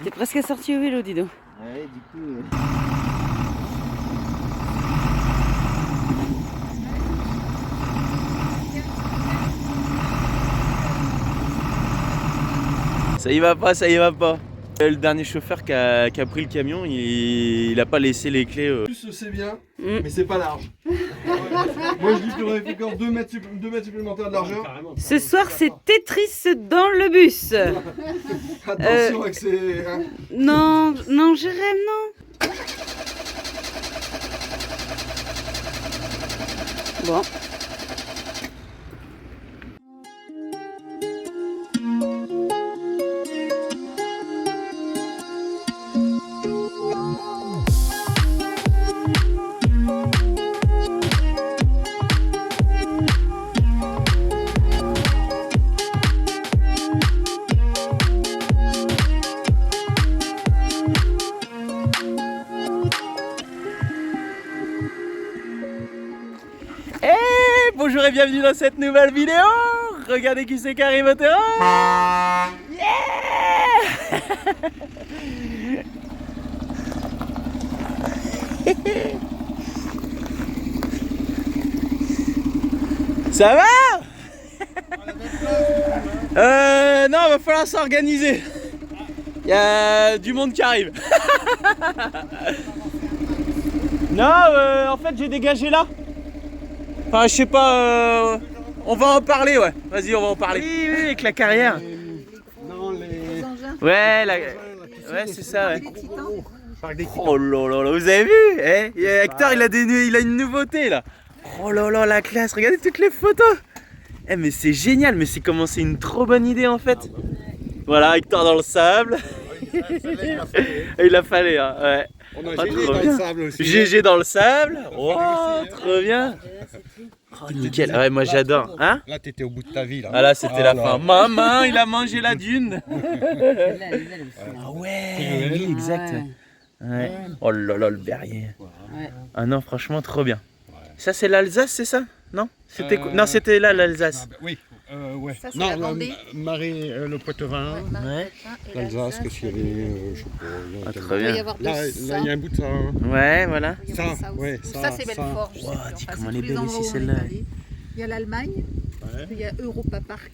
T'es presque sorti au vélo, dis donc. Ouais, du coup... Ça y va pas, ça y va pas. Le dernier chauffeur qui a pris le camion, il a pas laissé les clés. Plus c'est bien, mais c'est pas large. Moi je dis qu'il aurait fait encore 2 mètres supplémentaires de largeur. Ce soir, c'est Tetris dans le bus. Attention avec ces... hein. Non, non, Jérém, non. Bon. Bonjour et bienvenue dans cette nouvelle vidéo. Regardez qui c'est qui arrive au terrain. Yeah. Ça va? Non, va falloir s'organiser. Il y a du monde qui arrive. Non, en fait j'ai dégagé là. Enfin, je sais pas, on va en parler, ouais. Vas-y, on va en parler. Oui, oui, avec la carrière. Non, les engins. Ouais, ouais, c'est ça, ouais. Oh là là là, vous avez vu, eh, Hector, il a une nouveauté, là. Oh là là, la classe, regardez toutes les photos. Eh, mais c'est génial, mais c'est comment c'est une trop bonne idée, en fait. Voilà, Hector dans le sable. Il a fallu, hein, ouais. On a GG dans le sable aussi. GG dans le sable. Oh, trop bien. Oh, nickel. Ah ouais, moi j'adore. Hein? Là, t'étais au bout de ta vie. Là. Ah là, c'était la fin. Maman, il a mangé la dune. Ah ouais, oui, exact. Ouais. Oh là là, le Berrier. Ah non, franchement, trop bien. Ça, c'est l'Alsace, c'est ça? Non? C'était non, c'était là l'Alsace. Oui. Ouais. Ça, c'est non, la Vendée. Marais, le Poitevin, Ouais. l'Alsace, qu'est-ce qu'il y avait, je sais pas. Ah, trop Il va y bien. avoir Là, il y a un bout de ça. Hein. Ouais, voilà. Il y a Ça, aussi. ouais, Ça, c'est Belfort. Je sais Wow, plus. dis Enfin, comment c'est elle est tous les belle endroits ici, où on celle-là. est allé. Il y a l'Allemagne, Ouais. il y a Europa Park.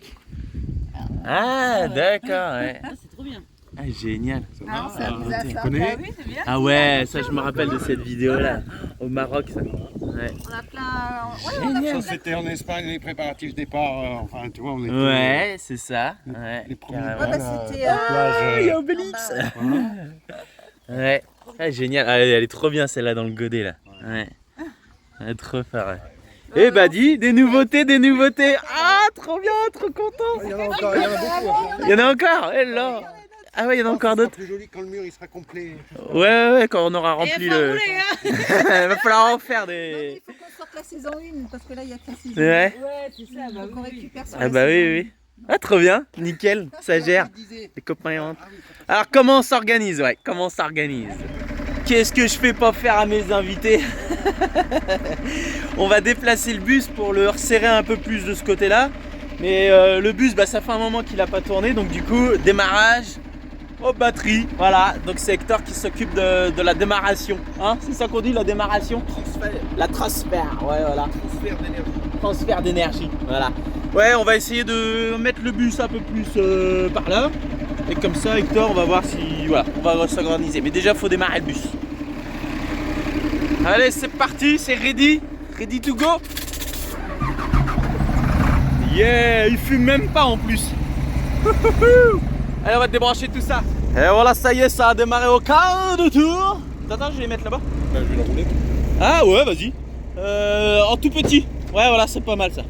Ah, d'accord, ouais. C'est trop bien. Ah, génial. Ah, ça vous a Tu ça. connais? Oui, c'est bien. Ah ouais, ça je me rappelle de cette vidéo-là. Au Maroc, ça. Ouais. On a plein. Ouais, on a Ça, plein. c'était en Espagne, les préparatifs départ. Enfin, tu vois, on était. Ouais, c'est ça. Ouais, Les premiers carrément. Ouais, bah, balles c'était, à la plage. Il y a Obélix. Voilà. Ouais, ah, génial. Ah, elle est trop bien celle-là dans le godet là. Ouais. Elle est trop fort. Ouais. Eh bah dis, des nouveautés, des nouveautés. Ah, trop bien, trop content. Il y en a encore, il y en a beaucoup. Il y en a encore. Eh là. Ah ouais, il y en a encore d'autres. C'est plus joli quand le mur il sera complet. Ouais, quand on aura rempli le. Il va falloir en faire Non, mais des. il faut qu'on sorte la saison 1 parce que là, il y a que la saison 1. Ouais. c'est ça. Donc on récupère sur Ah la bah saison oui, oui. Ah trop bien, nickel, ça gère. Les copains rentrent. Alors comment on s'organise, ouais, comment on s'organise? Qu'est-ce que je fais pas faire à mes invités? On va déplacer le bus pour le resserrer un peu plus de ce côté-là. Mais le bus, bah, ça fait un moment qu'il n'a pas tourné, donc du coup, démarrage aux batteries. Voilà, donc c'est Hector qui s'occupe de la démarration. Hein, c'est ça qu'on dit, la démarration? Transfert. La transfert, ouais, voilà. Transfert d'énergie. Transfert d'énergie, voilà. Ouais, on va essayer de mettre le bus un peu plus par là. Et comme ça, Hector, on va voir si... Voilà, on va s'organiser. Mais déjà, il faut démarrer le bus. Allez, c'est parti, c'est ready. Ready to go. Yeah, il fume même pas en plus. Allez, on va débrancher tout ça. Et voilà, ça y est, ça a démarré au quart de tour. Attends, je vais les mettre là-bas. Ben, je vais la rouler. Ah ouais, vas-y. En tout petit. Ouais, voilà, c'est pas mal ça.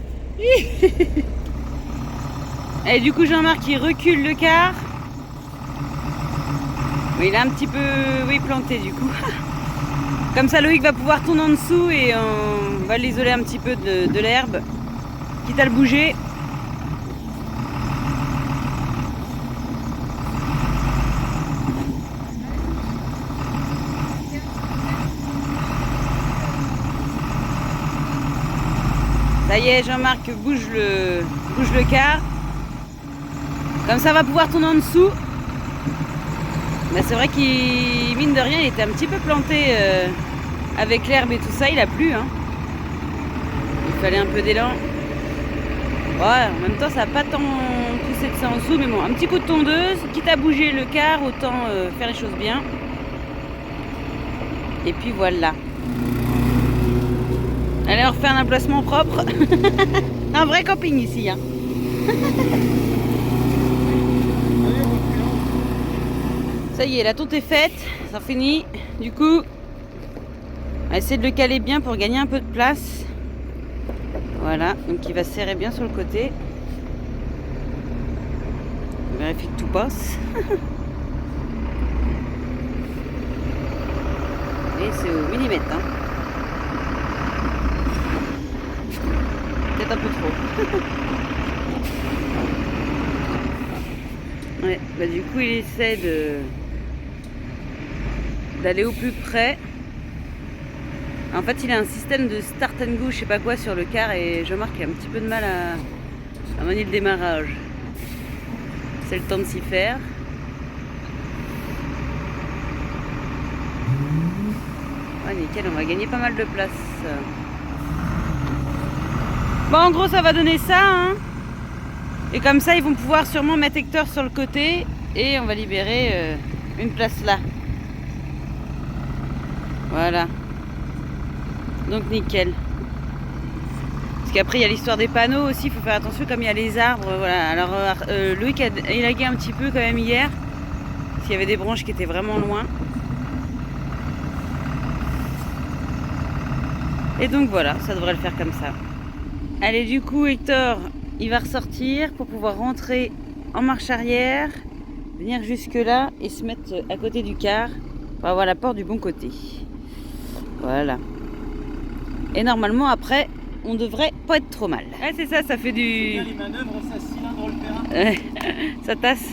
Et du coup, Jean-Marc, il recule le car. Oui, il est un petit peu planté du coup. Comme ça, Loïc va pouvoir tourner en dessous et on va l'isoler un petit peu de l'herbe, quitte à le bouger. Ça y est, Jean-Marc bouge le car. Comme ça, on va pouvoir tourner en dessous. Bah, c'est vrai qu'il, mine de rien, il était un petit peu planté avec l'herbe et tout ça, il a plu. Hein. Il fallait un peu d'élan. Ouais, en même temps, ça n'a pas tant poussé de ça en dessous, mais bon, un petit coup de tondeuse, quitte à bouger le quart, autant faire les choses bien. Et puis voilà. Allez, on refait un emplacement propre. Un vrai camping ici. Hein. Ça y est, la tonte est faite, ça finit. Du coup, on va essayer de le caler bien pour gagner un peu de place. Voilà, donc il va serrer bien sur le côté. On vérifie que tout passe. Et c'est au millimètre. Hein. Peut-être un peu trop. Ouais, bah du coup il essaie d'aller au plus près. En fait il a un système de start and go, je sais pas quoi, sur le car et je remarque qu'il a un petit peu de mal à manier le démarrage. C'est le temps de s'y faire. Ouais, nickel, on va gagner pas mal de place. Bon, en gros ça va donner ça, hein. Et comme ça, ils vont pouvoir sûrement mettre Hector sur le côté et on va libérer une place là. Voilà. Donc nickel. Parce qu'après, il y a l'histoire des panneaux aussi, il faut faire attention comme il y a les arbres. Voilà. Alors, Loïc a élagué un petit peu quand même hier. Parce qu'il y avait des branches qui étaient vraiment loin. Et donc voilà, ça devrait le faire comme ça. Allez, du coup, Hector... il va ressortir pour pouvoir rentrer en marche arrière, venir jusque là et se mettre à côté du car pour avoir la porte du bon côté. Voilà. Et normalement après, on devrait pas être trop mal. Ah, c'est ça, ça fait du... Bien les manœuvres, ça cylindre le terrain. Ça tasse.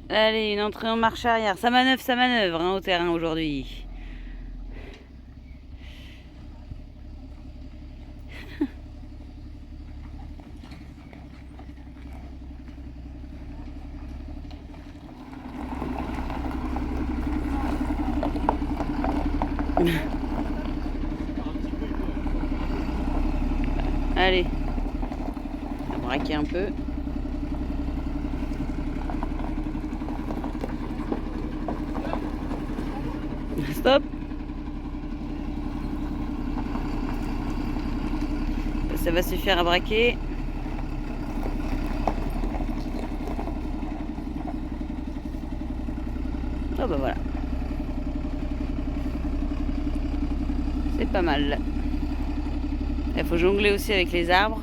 Allez, une entrée en marche arrière. Ça manœuvre hein, au terrain aujourd'hui. Allez, on va braquer un peu. Stop. Ça va suffire à braquer. Oh bah voilà. C'est pas mal. Il faut jongler aussi avec les arbres.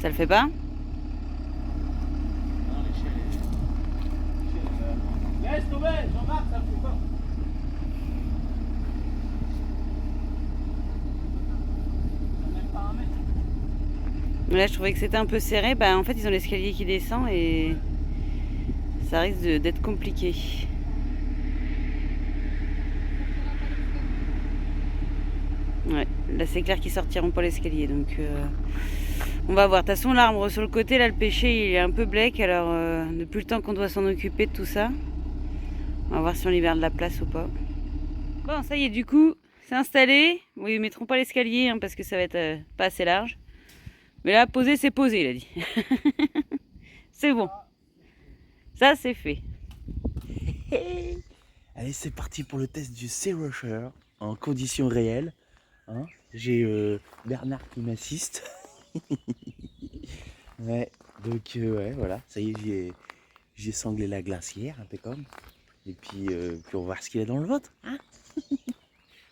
Ça le fait pas? Laisse tomber, Jean-Marc, ça le fait pas. Là, je trouvais que c'était un peu serré. Bah, en fait, ils ont l'escalier qui descend et ça risque d'être compliqué. Ouais, là c'est clair qu'ils sortiront pas l'escalier, donc on va voir. De toute façon, l'arbre sur le côté, là, le pêcher, il est un peu black, alors depuis le temps qu'on doit s'en occuper de tout ça, on va voir si on libère de la place ou pas. Bon, ça y est, du coup, c'est installé. Bon, ils mettront pas l'escalier hein, parce que ça va être pas assez large. Mais là, poser, c'est posé, il a dit. C'est bon. Ça, c'est fait. Allez, c'est parti pour le test du Sea Rusher en conditions réelles. Hein, j'ai Bernard qui m'assiste. Ouais, donc ouais, voilà, ça y est, j'ai sanglé la glacière, impeccable. Et puis on va voir ce qu'il y a dans le ventre. Hein.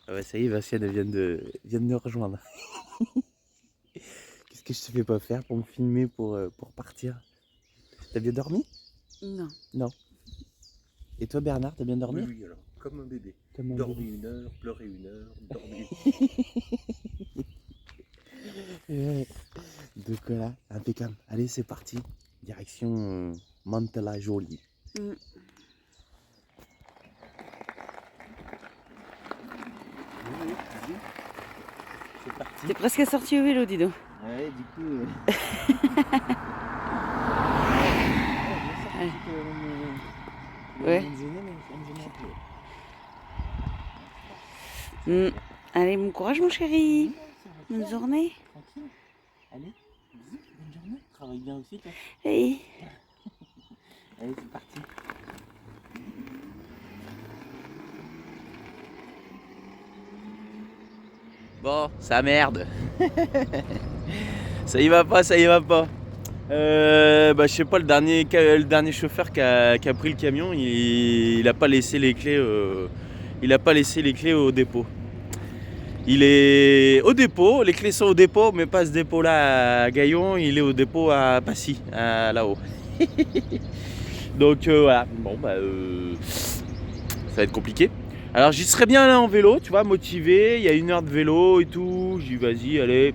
Ah ouais, ça y est, Vinciane vient de me rejoindre. Qu'est-ce que je te fais pas faire pour me filmer pour partir? T'as bien dormi? Non. Non. Et toi Bernard, t'as bien dormi? Oui, alors, comme un bébé. Comme un Dormi bébé. 1 heure, pleuré 1 heure, dormi. Ouais. Donc voilà, impeccable. Allez, c'est parti. Direction Mantes-la-Jolie. Mm. c'est parti. T'es presque sorti au vélo, dis donc. Ouais, du coup. Ouais. Allez, bon courage, mon chéri. Bonne journée. Tranquille. Allez, bisous, bonne journée. Travaille bien aussi, toi. Hey. Allez, c'est parti. Bon, ça merde. Ça y va pas, ça y va pas. Je sais pas, le dernier chauffeur qui a pris le camion, il a pas laissé les clés. Il a pas laissé les clés au dépôt. Il est au dépôt, les clés sont au dépôt, mais pas ce dépôt-là à Gaillon, il est au dépôt à Passy, là-haut. Donc voilà, bon ça va être compliqué. Alors j'y serais bien là en vélo, tu vois, motivé, il y a 1 heure de vélo et tout, j'ai dit vas-y, allez,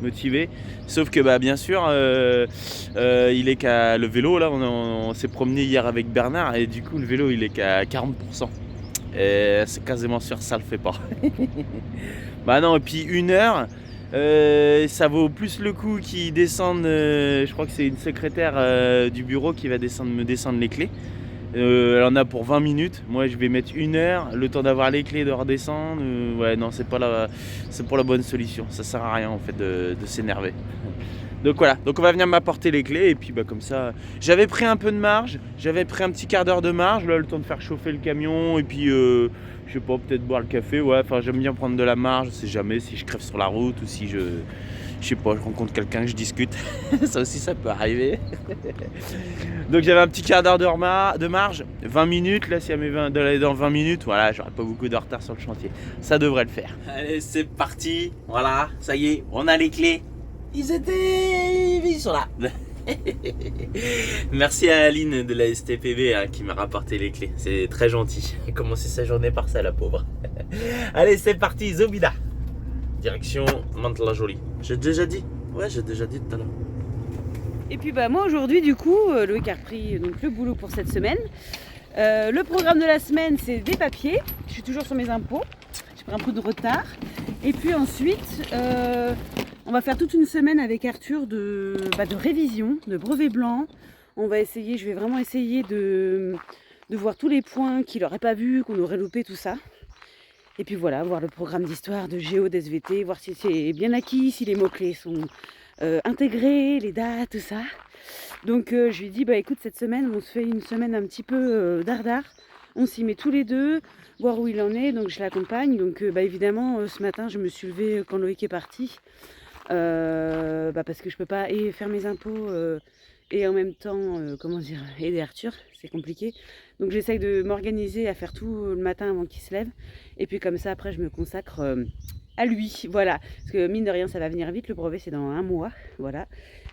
motivé. Sauf que bien sûr, il est qu'à le vélo, là on s'est promené hier avec Bernard et du coup le vélo il est qu'à 40%. Et c'est quasiment sûr, ça le fait pas. Non, et puis 1 heure, ça vaut plus le coup qu'ils descendent, je crois que c'est une secrétaire du bureau qui va me descendre les clés. Elle en a pour 20 minutes, moi je vais mettre 1 heure, le temps d'avoir les clés, de redescendre. Ouais, non, c'est pas la bonne solution, ça sert à rien en fait de s'énerver. Donc voilà, donc on va venir m'apporter les clés et puis comme ça, j'avais pris un peu de marge, j'avais pris un petit quart d'heure de marge, là le temps de faire chauffer le camion et puis je sais pas, peut-être boire le café, ouais, enfin j'aime bien prendre de la marge, je sais jamais si je crève sur la route ou si je sais pas, je rencontre quelqu'un que je discute, ça aussi ça peut arriver. Donc j'avais un petit quart d'heure de marge, 20 minutes, là si elle met dans 20 minutes, voilà, j'aurai pas beaucoup de retard sur le chantier, ça devrait le faire. Allez, c'est parti, voilà, ça y est, on a les clés. Ils sont là. Merci à Aline de la STPB qui m'a rapporté les clés. C'est très gentil. Elle a commencé sa journée par ça, la pauvre. Allez, c'est parti, Zobida. Direction Mantes-la-Jolie. J'ai déjà dit? Ouais, j'ai déjà dit tout à l'heure. Et puis moi aujourd'hui du coup, Loïc a repris donc, le boulot pour cette semaine. Le programme de la semaine c'est des papiers. Je suis toujours sur mes impôts. J'ai pris un peu de retard. Et puis ensuite, on va faire toute une semaine avec Arthur de révision, de brevet blanc. On va essayer, je vais vraiment essayer de voir tous les points qu'il n'aurait pas vus, qu'on aurait loupé, tout ça. Et puis voilà, voir le programme d'histoire, de géo, d'SVT, voir si c'est bien acquis, si les mots-clés sont intégrés, les dates, tout ça. Donc je lui dis, écoute, cette semaine, on se fait une semaine un petit peu dardard. On s'y met tous les deux, voir où il en est, donc je l'accompagne. Donc évidemment, ce matin, je me suis levée quand Loïc est parti. Parce que je peux pas faire mes impôts et en même temps aider Arthur, c'est compliqué, donc j'essaye de m'organiser à faire tout le matin avant qu'il se lève et puis comme ça après je me consacre à lui, voilà, parce que mine de rien ça va venir vite, le brevet c'est dans 1 mois, voilà,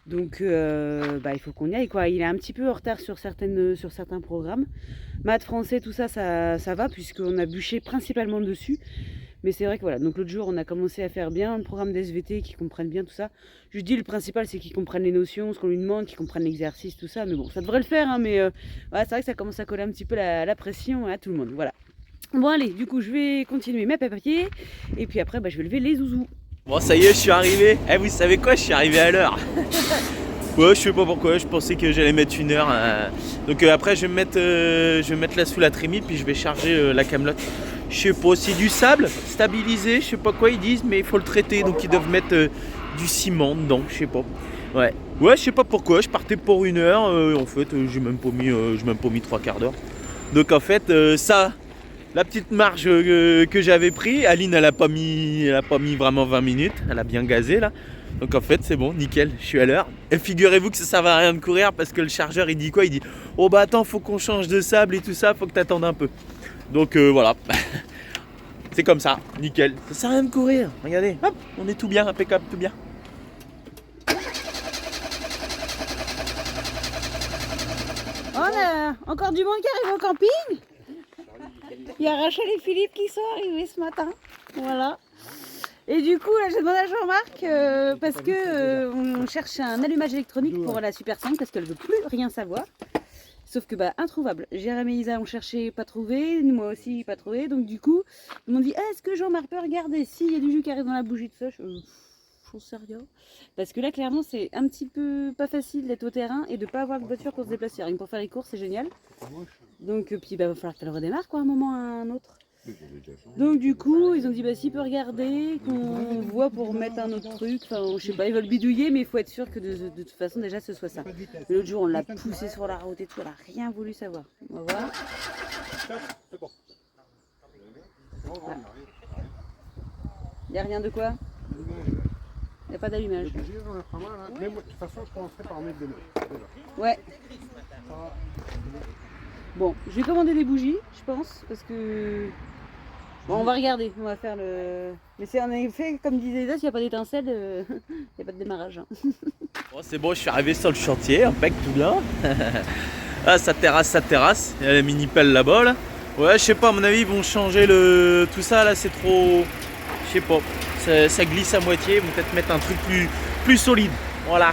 donc il faut qu'on y aille quoi. Il est un petit peu en retard sur certains programmes, maths, français, tout ça va puisqu'on a bûché principalement dessus. Mais c'est vrai que voilà, donc l'autre jour on a commencé à faire bien le programme d'SVT, qu'ils comprennent bien tout ça. Je lui dis le principal c'est qu'ils comprennent les notions, ce qu'on lui demande, qu'ils comprennent l'exercice, tout ça. Mais bon, ça devrait le faire, hein, mais c'est vrai que ça commence à coller un petit peu la pression à tout le monde, voilà. Bon allez, du coup je vais continuer mes papiers, et puis après je vais lever les zouzous. Bon ça y est, je suis arrivé. Vous savez quoi, je suis arrivé à l'heure. Ouais, je sais pas pourquoi, je pensais que j'allais mettre 1 heure. Donc après je vais me mettre là sous la trémie, puis je vais charger la camelote. Je sais pas, c'est du sable stabilisé, je sais pas quoi ils disent, mais il faut le traiter, donc ils doivent mettre du ciment dedans, je sais pas. Ouais, je sais pas pourquoi, je partais pour 1 heure, en fait j'ai même pas mis 3 quarts d'heure. Donc en fait la petite marge que j'avais pris, Aline elle a pas mis vraiment 20 minutes, elle a bien gazé là. Donc en fait c'est bon, nickel, je suis à l'heure. Et figurez-vous que ça servait à rien de courir parce que le chargeur il dit quoi? Il dit oh attends, faut qu'on change de sable et tout ça, faut que t'attendes un peu. Donc voilà, c'est comme ça, nickel. Ça sert à rien de courir, regardez, hop, on est tout bien, impeccable, tout bien. On a encore du monde qui arrive au camping. Il y a Rachel et Philippe qui sont arrivés ce matin, voilà. Et du coup, là, j'ai demandé à Jean-Marc parce que on cherche un allumage électronique pour la Super 5 parce qu'elle veut plus rien savoir. Sauf que bah introuvable. Jérémy et Isa ont cherché, pas trouvé, moi aussi pas trouvé. Donc du coup, ils m'ont dit est-ce que Jean-Marc peut regarder s'il y a du jus qui arrive dans la bougie de feuille. J'en sais rien. Parce que là clairement c'est un petit peu pas facile d'être au terrain et de pas avoir de voiture pour se déplacer. Rien que pour faire les courses c'est génial. Donc puis bah va falloir qu'elle redémarre quoi à un moment à un autre. Donc du coup ils ont dit bah s'il peut regarder, qu'on voit pour mettre un autre truc, enfin je sais pas, ils veulent bidouiller mais il faut être sûr que de toute façon déjà ce soit ça. L'autre jour on l'a poussé sur la route et tout, elle a rien voulu savoir. On va voir. Il n'y a rien de quoi? Il n'y a pas d'allumage. De toute façon je commencerai par mettre des nœuds. Ouais. Bon, je vais commander des bougies, je pense, parce que... Bon, on va regarder, on va faire le... Mais c'est en effet, comme disait Isa, s'il n'y a pas d'étincelle, il n'y a pas de démarrage. Hein. Bon, c'est bon, je suis arrivé sur le chantier, impec, tout bien. Ah, ça terrasse. Il y a la mini pelle là-bas, là. Ouais, je sais pas, à mon avis, ils vont changer le... Tout ça, là, c'est trop... Je sais pas, ça glisse à moitié, ils vont peut-être mettre un truc plus solide. Voilà,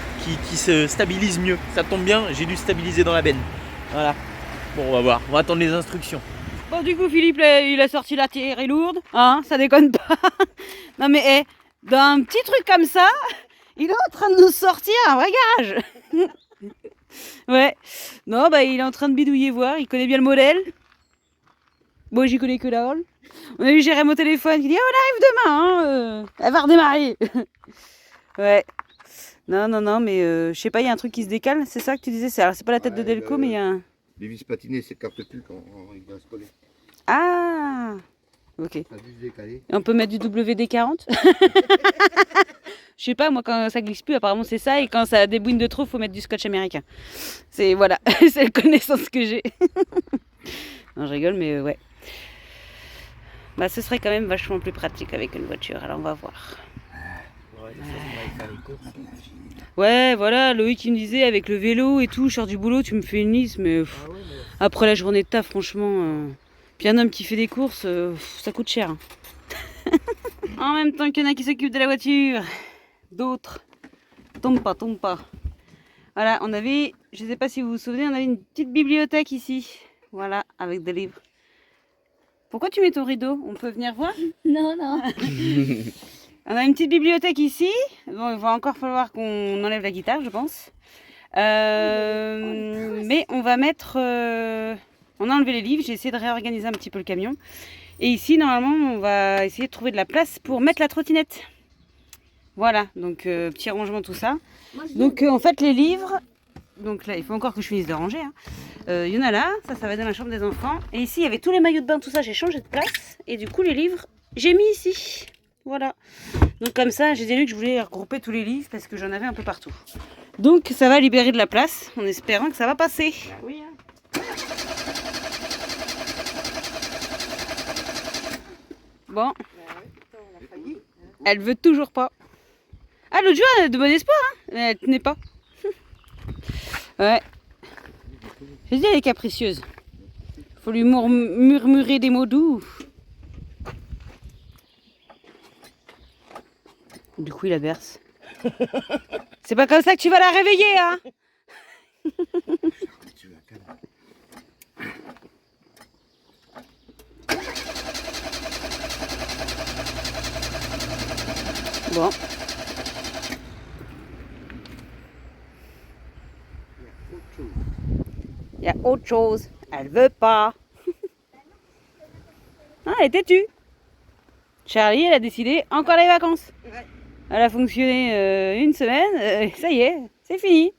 qui se stabilise mieux. Ça tombe bien, j'ai dû stabiliser dans la benne. Voilà. Bon, on va voir, on va attendre les instructions. Bon, du coup, Philippe, il a sorti la tire lourde, hein, ça déconne pas. Non mais, dans un petit truc comme ça, il est en train de nous sortir un vrai garage. Ouais, non, bah il est en train de bidouiller, voir, il connaît bien le modèle. Bon, j'y connais que la hall. On a eu Jérémy au téléphone qui dit, on arrive demain, hein, elle va redémarrer. Ouais. Non, mais je sais pas, il y a un truc qui se décale, c'est ça que tu disais, c'est pas la tête de Delco, mais il y a un... Les vis patinées s'écartent plus quand il va se coller. Ah, ok. Ça a dû se décaler. On peut mettre du WD-40. Je sais pas, moi quand ça glisse plus, apparemment c'est ça, et quand ça débouine de trop, faut mettre du scotch américain. C'est voilà, c'est la connaissance que j'ai. Non, je rigole, mais ouais. Bah, ce serait quand même vachement plus pratique avec une voiture. Alors on va voir. Ouais, voilà, Loïc il me disait avec le vélo et tout, je sors du boulot, tu me fais une liste, mais après la journée de taf, franchement, puis un homme qui fait des courses, ça coûte cher. Hein. En même temps qu'il y en a qui s'occupent de la voiture, d'autres tombent pas. Voilà, on avait, je sais pas si vous vous souvenez, on avait une petite bibliothèque ici, voilà, avec des livres. Pourquoi tu mets ton rideau? On peut venir voir? Non. On a une petite bibliothèque ici. Bon, il va encore falloir qu'on enlève la guitare, je pense. Mais on va mettre... on a enlevé les livres. J'ai essayé de réorganiser un petit peu le camion. Et ici, normalement, on va essayer de trouver de la place pour mettre la trottinette. Voilà, donc petit rangement, tout ça. Donc en fait, les livres... Donc là, il faut encore que je finisse de ranger. Hein. Il y en a là, ça va dans la chambre des enfants. Et ici, il y avait tous les maillots de bain, tout ça. J'ai changé de place. Et du coup, les livres, j'ai mis ici. Voilà. Donc comme ça, j'ai dit que je voulais regrouper tous les livres parce que j'en avais un peu partout. Donc ça va libérer de la place en espérant que ça va passer. Oui. Hein. Bon. Elle veut toujours pas. Ah, l'autre jour, elle a de bon espoir, hein, mais elle tenait pas. Ouais. Je dis, elle est capricieuse. Faut lui murmurer des mots doux. Du coup, il la berce. C'est pas comme ça que tu vas la réveiller, hein? Bon. Il y a autre chose. Elle veut pas. Ah, elle est têtue. Charlie, elle a décidé encore les vacances. Elle a fonctionné une semaine, ça y est, c'est fini.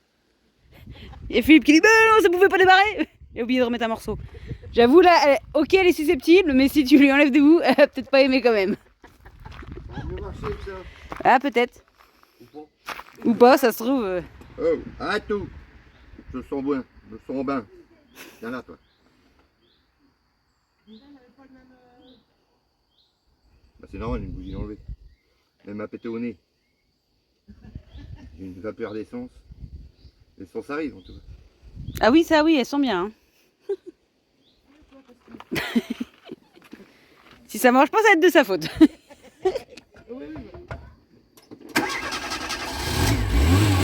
Il y a Philippe qui dit bah non, ça pouvait pas démarrer. Il a oublié de remettre un morceau. J'avoue là, ok elle est susceptible, mais si tu lui enlèves des bouts, elle va peut-être pas aimer quand même. Ah peut-être. Ou pas, ça se trouve. Oh, arrête tout. Je sens bien, Viens là toi. Bah, c'est normal, une bougie enlevée. Elle m'a pété au nez. J'ai une vapeur d'essence. L'essence arrive en tout cas. Ah oui, ça oui, elles sont bien. Hein. Si ça marche pas, ça va être de sa faute.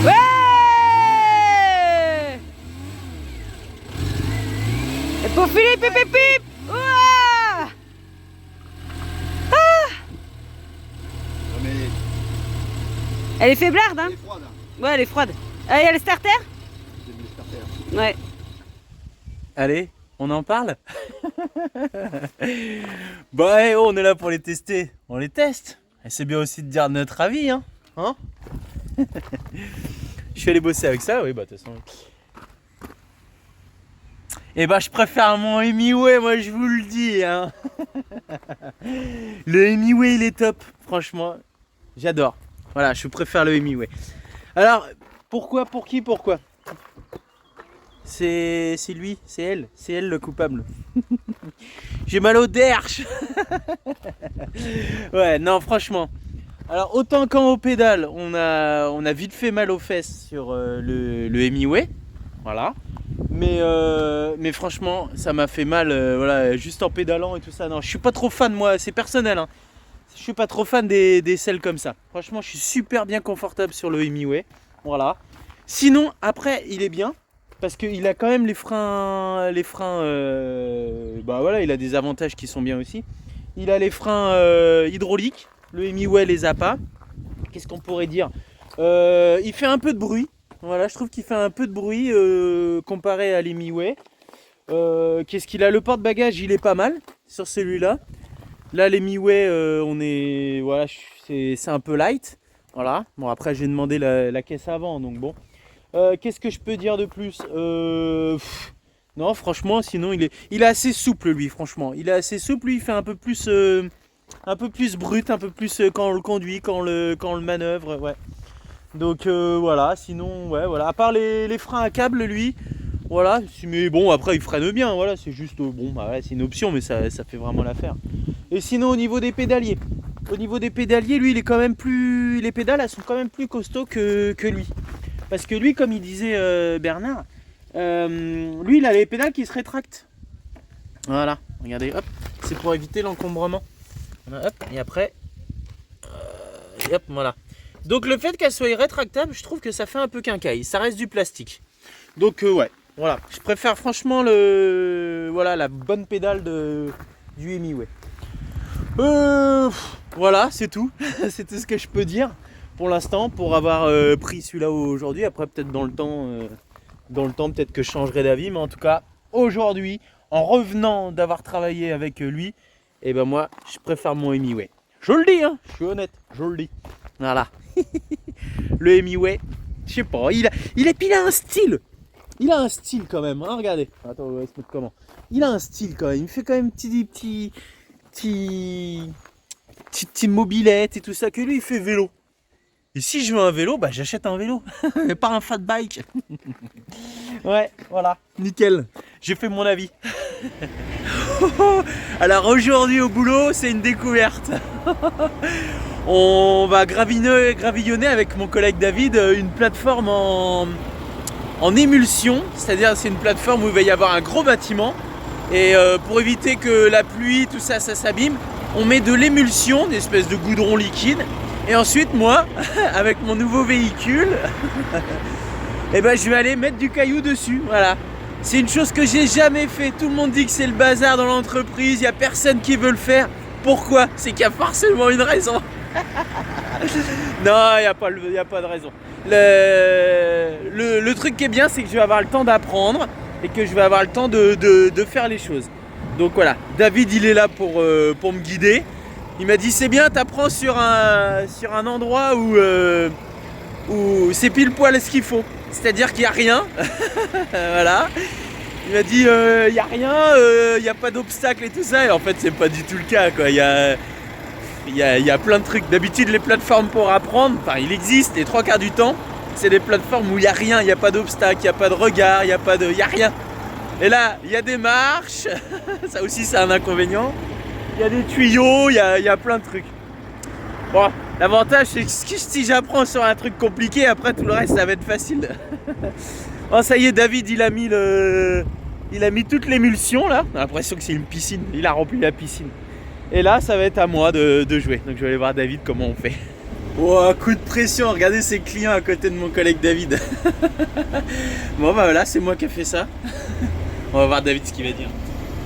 Ouais! Elle est faiblarde, hein? Elle est froide. Ouais, elle est froide. Ah, il y a le starter? C'est le starter. Ouais. Allez, on en parle. Bah hey, oh, on est là pour les tester. On les teste. Et c'est bien aussi de dire notre avis, hein, Je suis allé bosser avec ça, oui, bah de toute façon. Et bah je préfère mon Hemingway, moi je vous le dis, hein. Le Hemingway il est top, franchement. J'adore. Voilà, je préfère le Hemingway. Alors, pourquoi, pour qui, pourquoi? C'est lui, c'est elle le coupable. J'ai mal au derche. Ouais, non, franchement. Alors, autant qu'en haut pédale, on a vite fait mal aux fesses sur le Hemingway. Voilà. Mais franchement, ça m'a fait mal voilà, juste en pédalant et tout ça. Non, je suis pas trop fan, moi, c'est personnel. Hein. Je suis pas trop fan des selles comme ça. Franchement, je suis super bien confortable sur le Hemingway. Voilà. Sinon, après, il est bien. Parce qu'il a quand même les freins, bah voilà, il a des avantages qui sont bien aussi. Il a les freins hydrauliques, le Hemingway les a pas. Qu'est-ce qu'on pourrait dire? Il fait un peu de bruit, voilà, je trouve qu'il fait un peu de bruit comparé à l'Hemingway. Qu'est-ce qu'il a? Le porte-bagages, il est pas mal sur celui-là. Là, l'Hemingway, on est, voilà, c'est un peu light, voilà. Bon, après, j'ai demandé la caisse avant, donc bon. Qu'est-ce que je peux dire de plus? Non, franchement, sinon il est assez souple, lui, franchement. Il est assez souple, lui, il fait un peu plus brut, un peu plus quand on le conduit, quand on le manœuvre, ouais. Donc voilà, sinon, ouais, voilà. À part les freins à câble, lui, voilà. Mais bon, après, il freine bien, voilà. C'est juste, bon, bah ouais, c'est une option, mais ça fait vraiment l'affaire. Et sinon, au niveau des pédaliers, lui, il est quand même plus, les pédales, elles sont quand même plus costauds que lui. Parce que lui, comme il disait Bernard, lui il a les pédales qui se rétractent. Voilà, regardez, hop, c'est pour éviter l'encombrement. Voilà, hop, et après, et hop, voilà. Donc le fait qu'elle soit rétractable, je trouve que ça fait un peu quincaille. Ça reste du plastique. Donc ouais, voilà, je préfère franchement la bonne pédale du Hemingway. Voilà, c'est tout. C'est tout ce que je peux dire. Pour l'instant, pour avoir pris celui-là aujourd'hui. Après, peut-être dans le temps, peut-être que je changerai d'avis. Mais en tout cas, aujourd'hui, en revenant d'avoir travaillé avec lui, et ben moi, je préfère mon Hemingway. Je le dis, hein, je suis honnête, je le dis. Voilà. Le Hemingway, je sais pas, il a un style. Il a un style quand même, hein, regardez. Attends, on va se mettre comment? Il a un style quand même. Il fait quand même petite mobilette et tout ça. Que lui, il fait vélo. Et si je veux un vélo, bah j'achète un vélo, mais pas un fat bike. Ouais, voilà, nickel. J'ai fait mon avis. Alors aujourd'hui au boulot, c'est une découverte. On va gravillonner avec mon collègue David une plateforme en émulsion. C'est-à-dire c'est une plateforme où il va y avoir un gros bâtiment. Et pour éviter que la pluie, tout ça, ça s'abîme, on met de l'émulsion, une espèce de goudron liquide. Et ensuite, moi, avec mon nouveau véhicule, eh ben, je vais aller mettre du caillou dessus. Voilà. C'est une chose que j'ai jamais fait. Tout le monde dit que c'est le bazar dans l'entreprise. Il n'y a personne qui veut le faire. Pourquoi? C'est qu'il y a forcément une raison. Non, il n'y a pas de raison. Le truc qui est bien, c'est que je vais avoir le temps d'apprendre et que je vais avoir le temps de faire les choses. Donc voilà, David, il est là pour me guider. Il m'a dit c'est bien, t'apprends sur un endroit où c'est pile poil ce qu'il faut. C'est-à-dire qu'il n'y a rien. Voilà. Il m'a dit il n'y a rien, il n'y a pas d'obstacle et tout ça. Et en fait c'est pas du tout le cas quoi. Il y a plein de trucs. D'habitude les plateformes pour apprendre, enfin il existe et 3/4 du temps, c'est des plateformes où il n'y a rien, il n'y a pas d'obstacle, il n'y a pas de regard, il n'y a rien. Et là, il y a des marches, ça aussi c'est un inconvénient. Il y a des tuyaux, il y a plein de trucs. Bon, l'avantage c'est que si j'apprends sur un truc compliqué, après tout le reste ça va être facile. Bon, ça y est, David il a mis toute l'émulsion là. On a l'impression que c'est une piscine, il a rempli la piscine. Et là ça va être à moi de jouer. Donc je vais aller voir David comment on fait. Oh, coup de pression, regardez ces clients à côté de mon collègue David. Bon bah voilà, c'est moi qui ai fait ça. On va voir David ce qu'il va dire.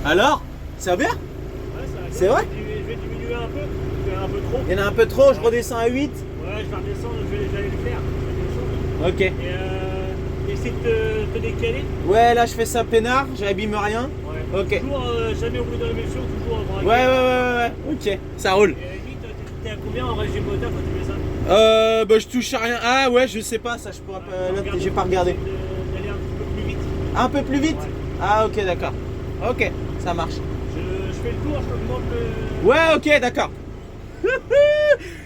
Alors, ça va bien? Ouais, ça va. C'est vrai? Je vais diminuer un peu. y en a un peu trop. Il y en a un peu trop, je redescends à 8. Ouais, je vais redescendre, j'allais le faire. Ok. Et essaie de te décaler. Ouais, là je fais ça peinard, j'abîme rien. Ouais. Ok. Toujours jamais au bout de l'émission, toujours avant. Ouais. Ok, ça roule. Et à la limite, t'es à combien en régime moteur quand tu fais ça? Bah je touche à rien. Ah ouais, je sais pas, ça je pourrais pas. Là, j'ai pas regardé. D'aller un petit peu plus vite. Un peu plus vite? Ouais. Ah ok, d'accord. Ok, ça marche. Je fais le tour, je te montre le. Ouais, ok, d'accord.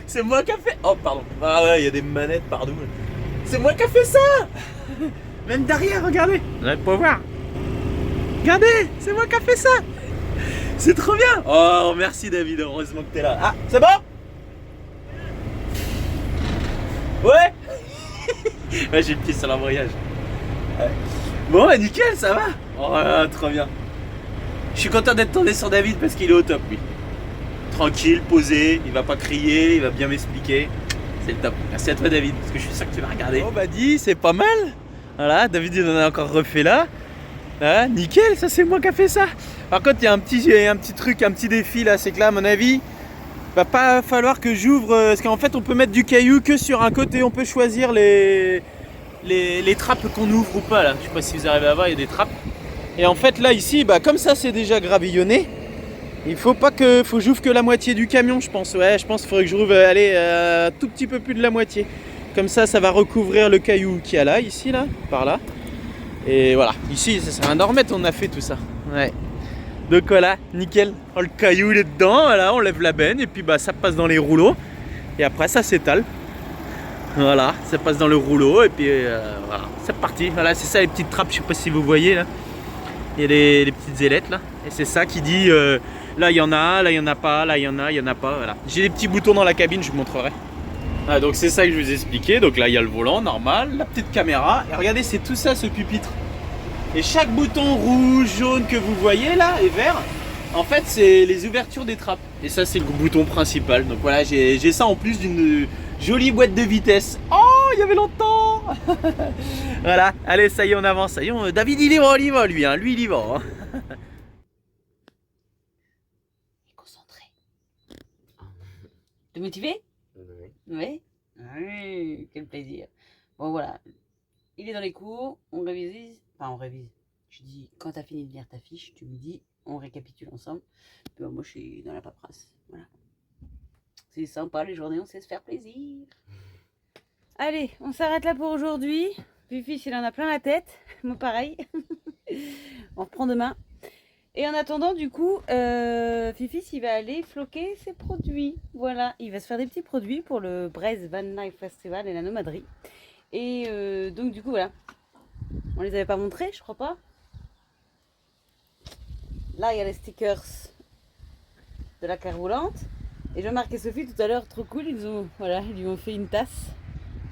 C'est moi qui a fait. Oh, pardon. Ah ouais, il y a des manettes partout. C'est moi qui a fait ça. Même derrière, regardez. Vous n'allez pas voir. Regardez, c'est moi qui a fait ça. C'est trop bien. Oh, merci David, heureusement que t'es là. Ah, c'est bon? Ouais. Ouais, j'ai le pied sur l'embrayage. Ouais. Bon, bah nickel, ça va. Oh, trop bien. Je suis content d'être tourné sur David parce qu'il est au top, lui. Tranquille, posé, il va pas crier, il va bien m'expliquer. C'est le top. Merci à toi, David, parce que je suis sûr que tu vas regarder. Oh, bah dis, c'est pas mal. Voilà, David, il en a encore refait là. Ah, nickel, ça c'est moi qui a fait ça. Par contre, il y a un petit truc, un petit défi là, c'est que là, à mon avis, va pas falloir que j'ouvre. Parce qu'en fait, on peut mettre du caillou que sur un côté, on peut choisir les trappes qu'on ouvre ou pas là. Je sais pas si vous arrivez à voir, il y a des trappes. Et en fait, là, ici, bah, comme ça, c'est déjà gravillonné. Il faut que j'ouvre que la moitié du camion, je pense. Ouais, je pense qu'il faudrait que j'ouvre un tout petit peu plus de la moitié. Comme ça, ça va recouvrir le caillou qu'il y a là, ici, là, par là. Et voilà, ici, ça sert à rien d'en remettre, on a fait tout ça. Ouais. Donc voilà, nickel. Oh, le caillou, il est dedans, voilà, on lève la benne et puis bah, ça passe dans les rouleaux. Et après, ça s'étale. Voilà, ça passe dans le rouleau et puis voilà, c'est parti. Voilà, c'est ça les petites trappes, je sais pas si vous voyez là. Il y a les petites ailettes là. Et c'est ça qui dit là il y en a, là il y en a pas, là il y en a pas. Voilà. J'ai des petits boutons dans la cabine, je vous montrerai. Ah, donc c'est ça que je vous ai expliqué. Donc là il y a le volant normal, la petite caméra. Et regardez, c'est tout ça ce pupitre. Et chaque bouton rouge, jaune que vous voyez là et vert, en fait c'est les ouvertures des trappes. Et ça c'est le bouton principal. Donc voilà, j'ai ça en plus d'une jolie boîte de vitesse. Oh, il y avait longtemps. Voilà, allez, ça y est, on avance. Ça y est, David, il y va, lui, hein. Lui, il y va. Hein. Il est concentré. T'es motivé? Oui. Oui, quel plaisir. Bon, voilà. Il est dans les cours, on révise. Enfin, on révise. Je dis, quand t'as fini de lire ta fiche, tu me dis, on récapitule ensemble. Puis, moi, je suis dans la paperasse. Voilà. C'est sympa, les journées, on sait se faire plaisir. Allez, on s'arrête là pour aujourd'hui. Fifi, il en a plein la tête. Moi, pareil. On reprend demain. Et en attendant, du coup, Fifi, il va aller floquer ses produits. Voilà, il va se faire des petits produits pour le Brest Van Life Festival et la nomaderie. Et donc, du coup, voilà. On les avait pas montrés, je crois pas. Là, il y a les stickers de la Claire Roulante. Et Jean-Marc et Sophie, tout à l'heure, trop cool, ils lui ont fait une tasse.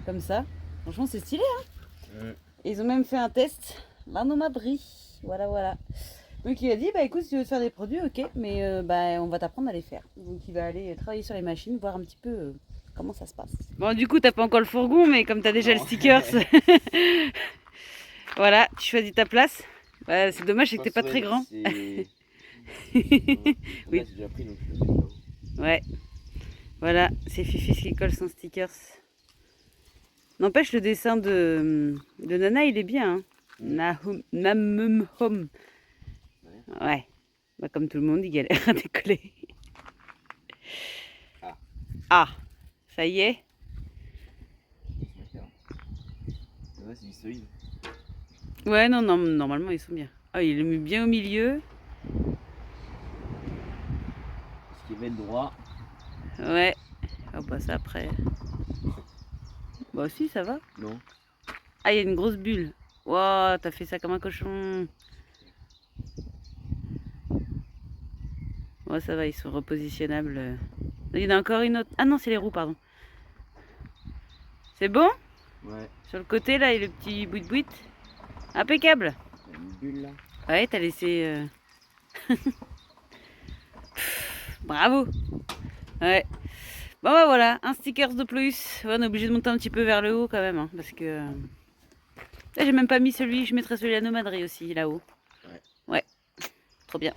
Comme ça. Franchement, c'est stylé, hein. Et ils ont même fait un test. La nomaderie. Voilà. Donc il a dit, bah écoute, si tu veux te faire des produits, ok, mais bah on va t'apprendre à les faire. Donc il va aller travailler sur les machines, voir un petit peu comment ça se passe. Bon, du coup, t'as pas encore le fourgon, mais comme t'as déjà le stickers, voilà, tu choisis ta place. Bah, c'est dommage, c'est que t'es pas très grand. Oui. Ouais. Voilà, c'est Fifi qui colle son stickers. N'empêche, le dessin de Nana, il est bien. Hein. Namum Home. Ouais. Bah, comme tout le monde, il galère à décoller. Ah, ça y est. Ouais, non, normalement, ils sont bien. Ah, il est mis bien au milieu. Ce qui va être droit. Ouais. On va passer après. Bah aussi, ça va. Non. Ah, il y a une grosse bulle. Waouh, t'as fait ça comme un cochon. Ouais, ça va, ils sont repositionnables. Il y en a encore une autre. Ah non, c'est les roues, pardon. C'est bon? Ouais. Sur le côté, là, il y a le petit bout-bout. Impeccable. Il y a une bulle là. Ouais, t'as laissé... Bravo. Ouais. Bon bah voilà, un stickers de plus. Ouais, on est obligé de monter un petit peu vers le haut quand même, hein, parce que... Là, j'ai même pas mis celui, je mettrai celui à nomaderie aussi, là-haut. Ouais. Trop bien.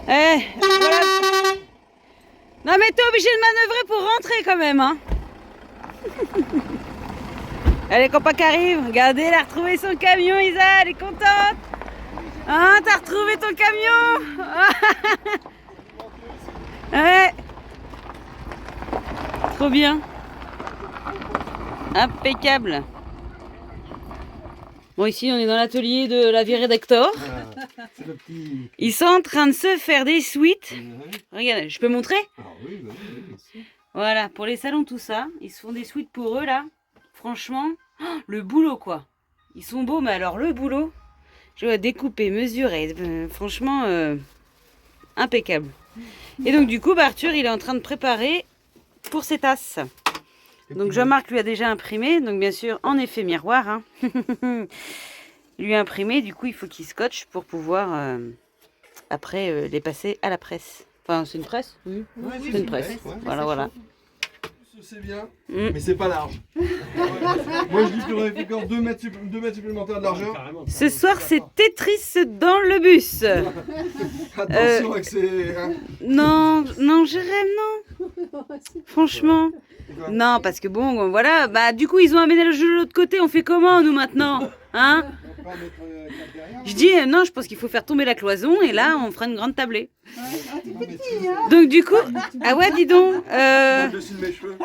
Eh, voilà. Non mais t'es obligé de manœuvrer pour rentrer quand même, hein. Allez, copain qui arrive. Regardez, elle a retrouvé son camion, Isa, elle est contente. Hein, t'as retrouvé ton camion. Ouais. Trop bien. Impeccable. Bon, ici, on est dans l'atelier de la virée d'Hector. C'est le petit. Ils sont en train de se faire des suites. Regarde, je peux montrer? Ah oui, bah oui, bien sûr. Voilà, pour les salons, tout ça. Ils se font des suites pour eux, là. Franchement, oh, le boulot, quoi. Ils sont beaux, mais alors le boulot, je dois découper, mesurer. Franchement, impeccable. Et donc, du coup, bah, Arthur, il est en train de préparer pour ses tasses. Donc, Jean-Marc lui a déjà imprimé. Donc, bien sûr, en effet miroir. Hein. Il lui a imprimé. Du coup, il faut qu'il scotche pour pouvoir, après, les passer à la presse. Enfin, c'est une presse? Oui, c'est une presse. Ouais, Voilà, voilà. C'est bien, mais c'est pas large. Moi je dis qu'il aurait fait encore 2 mètres supplémentaires de largeur. Ce soir, c'est Tetris dans le bus. Attention avec ces. Hein. Non, non, Jérém, non. Franchement. Non, parce que bon, voilà. Bah, du coup, ils ont amené le jeu de l'autre côté. On fait comment, nous, maintenant? Hein? Je dis, non, je pense qu'il faut faire tomber la cloison. Et là, on fera une grande tablée. Donc, du coup. Ah ouais, dis donc. Dessus de mes cheveux.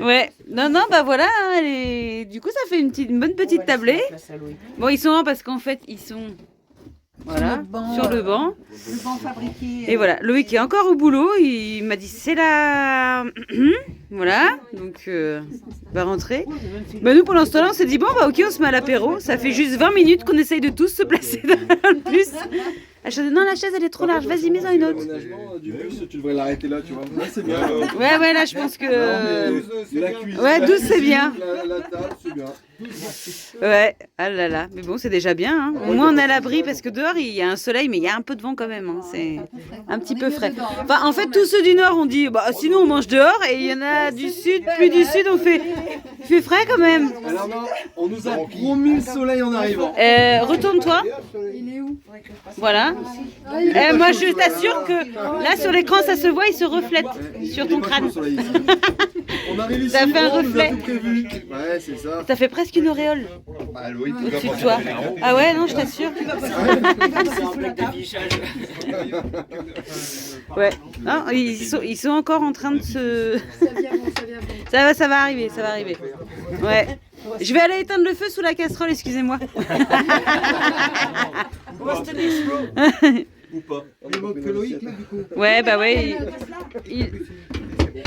Ouais, non, non, bah voilà, hein, du coup ça fait une bonne petite tablée. Bon, ils sont là parce qu'en fait ils sont voilà, sur le banc. Le banc fabriqué. Et voilà, Loïc est encore au boulot, il m'a dit c'est là. Voilà, donc va rentrer. Bah nous pendant ce temps-là on s'est dit bon bah ok on se met à l'apéro, ça fait juste 20 minutes qu'on essaye de tous se placer dans le bus. La chaise, non, la chaise elle est trop large, vas-y mets-en une autre. L'aménagement du bus, tu devrais l'arrêter là, tu vois. Là c'est bien. Ouais, ouais, là je pense que. La cuisine. Ouais, 12 c'est bien. La table, c'est bien. Ouais, ah là là, mais bon c'est déjà bien. Hein. Au moins on est à l'abri parce que dehors il y a un soleil mais il y a un peu de vent quand même. Hein. C'est un petit peu frais. Enfin en fait tous ceux du nord on dit bah sinon on mange dehors et il y en a du sud, plus du sud on fait. Il fait frais quand même. Alors non, on nous a promis le soleil en arrivant. Retourne-toi. Il est où? Voilà. Moi je t'assure que là sur l'écran ça se voit, il se reflète sur ton crâne. On arrive ici, Ça fait un on nous a reflet. tout prévu. Ouais, c'est ça. Ça fait presque une auréole Bah, Loïc, au-dessus de toi. Ah ouais, non, je t'assure. Ouais. Non, ils sont encore en train de se. Ça va arriver, ça va arriver. Ouais. Je vais aller éteindre le feu sous la casserole, excusez-moi. Ou pas. Ouais, bah ouais.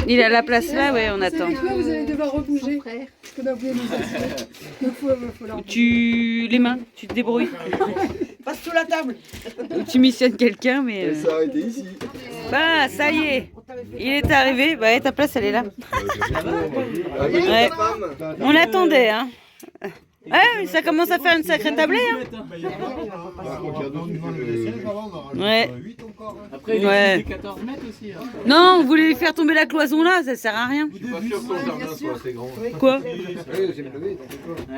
Il a la place là, ouais, on attend. Vous allez devoir rebouger. Parce qu'on a oublié nos assiettes. Donc faut leur... Les mains, tu te débrouilles. Passe sous la table. Ou tu missionnes quelqu'un, mais. Ça a été ici. Bah, ça y est. Il est arrivé. Bah, ta place, elle est là. Ouais. On attendait, hein. Ouais, mais ça commence à faire une sacrée tablée, hein. Ouais. Après, il y a 14 mètres aussi. Hein. Non, on voulait faire tomber la cloison là, ça sert à rien. Je suis pas sûr que ton jardin soit assez grand. Quoi?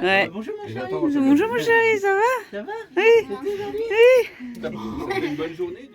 Ouais. Bonjour mon chéri. Bonjour mon chéri, ça va? Ça va? Oui. Oui. T'as passé une bonne journée?